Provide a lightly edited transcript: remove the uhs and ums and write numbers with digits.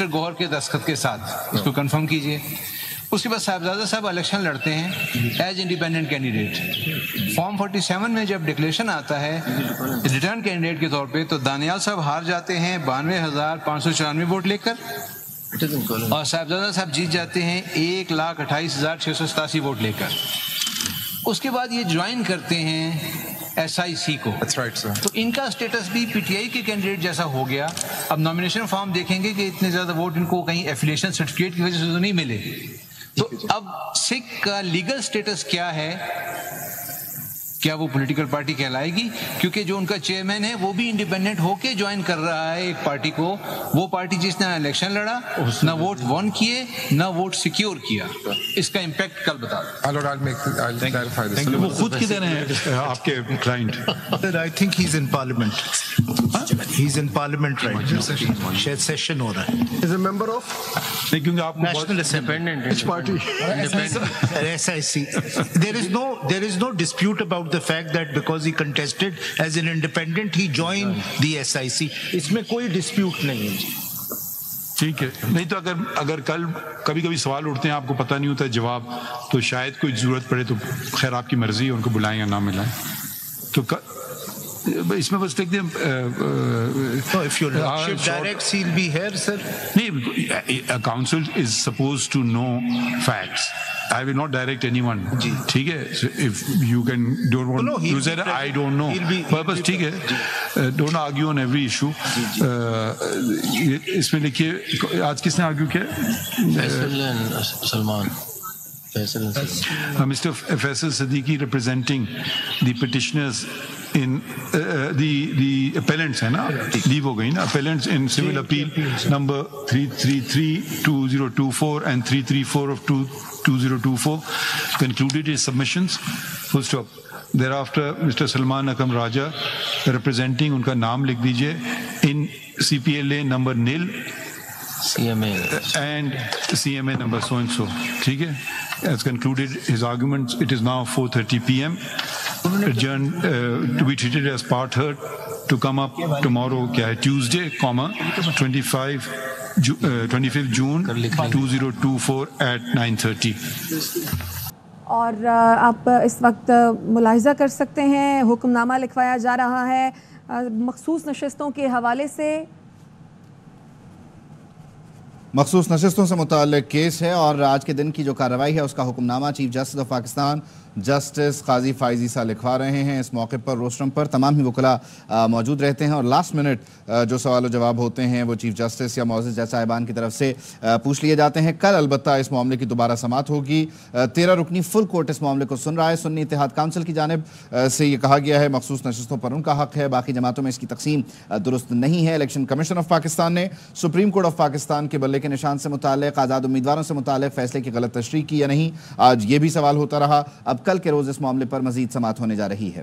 گوہر کے دستخط کے ساتھ اس کو کنفرم کیجئے. اس کے بعد صاحبزادہ صاحب الیکشن لڑتے ہیں ایز انڈیپینڈنٹ کینڈیڈیٹ. فارم 47 میں جب ڈکلیریشن آتا ہے ریٹرن کینڈیڈیٹ کے طور پہ تو دانیال صاحب ہار جاتے ہیں 92,594 ووٹ لے کر, اور صاحبزادہ صاحب جیت جاتے ہیں 1,28,687 ووٹ لے کر. اس کے بعد یہ جوائن کرتے ہیں ایس آئی سی کو. تو ان کا اسٹیٹس بھی پی ٹی آئی کے کینڈیڈیٹ جیسا ہو گیا. اب نامینیشن فارم دیکھیں گے کہ اتنے زیادہ ووٹ ان کو کہیں ایفیلیشن سرٹیفکیٹ کی وجہ سے تو نہیں ملے. تو اب سکھ کا لیگل اسٹیٹس کیا ہے؟ کیا وہ پولیٹیکل پارٹی کہلائے گی؟ کیونکہ جو ان کا چیئرمین ہے وہ بھی انڈیپینڈنٹ ہو کے جوائن کر رہا ہے ایک پارٹی کو. وہ پارٹی جس نے الیکشن لڑا نہ ووٹ ون کیے نہ ووٹ سیکیور کیا. اس کا امپیکٹ کل بتا دیں. وہ خود کدھر ہیں آپ کے client? I think he's in parliament. He's in parliament right now. شاید سیشن ہو رہا ہے. Is a member of نہیں کیونکہ آپ کو National Assembly. which party? SIC. There is no dispute about the fact that because he contested as an independent he joined the SIC. اس میں کوئی dispute نہیں ہے. ٹھیک ہے. نہیں تو اگر کل کبھی سوال اٹھتے ہیں آپ کو پتہ نہیں ہوتا جواب, تو شاید کوئی ضرورت پڑے تو خیر آپ کی مرضی ہے, ان کو بلائیں یا نہ ملائیں. تو اس میں بس دیکھ دیں if your lordship directs he'll be here sir. نہیں, a council is supposed to know facts. I will not direct anyone. ٹھیک ہے. if you can don't want to say I don't know purpose, ٹھیک ہے. don't argue on every issue. اس میں لکھیے آج کس نے آرگیو کیا؟ Salman Mr. Faisal Siddiqui representing the petitioners in the appellants ہے نا, لیو ہو گئی نا, appellants in civil appeal number 333-2024 and 334 of 2024 concluded his submissions. Full stop. Thereafter Mr. Salman Akam Raja representing, ان کا نام لکھ دیجئے, in CPLA number nil CMA and CMA number so and so. ٹھیک ہے. Has concluded his arguments. It is now 4:30 p.m. Adjourned to be treated as part heard to come up tomorrow, kya hai, Tuesday, 25th June 2024 at 9:30. اور آپ اس وقت ملاحظہ کر سکتے ہیں حکم نامہ لکھوایا جا رہا ہے مخصوص نشستوں کے حوالے سے. مخصوص نشستوں سے متعلق کیس ہے اور آج کے دن کی جو کارروائی ہے اس کا حکم نامہ chief justice of Pakistan justice قاضی فائز عیسیٰ لکھوا رہے ہیں. اس موقع پر روسٹرم پر تمام ہی وکلاء موجود رہتے ہیں اور لاسٹ منٹ جو سوال و جواب ہوتے ہیں وہ چیف جسٹس یا معزز جج صاحبان کی طرف سے پوچھ لیے جاتے ہیں. کل البتہ اس معاملے کی دوبارہ سماعت ہوگی. 13 رکنی فل کورٹ اس معاملے کو سن رہا ہے. سنی اتحاد کونسل کی جانب سے یہ کہا گیا ہے مخصوص نشستوں پر ان کا حق ہے, باقی جماعتوں میں اس کی تقسیم درست نہیں ہے. الیکشن کمیشن آف پاکستان نے سپریم کورٹ آف پاکستان کے بلے کے نشان سے متعلق آزاد امیدواروں سے متعلق فیصلے کی غلط تشریح کی یا نہیں, آج یہ بھی سوال ہوتا رہا. اب کل کے روز اس معاملے پر مزید سماعت ہونے جا رہی ہے.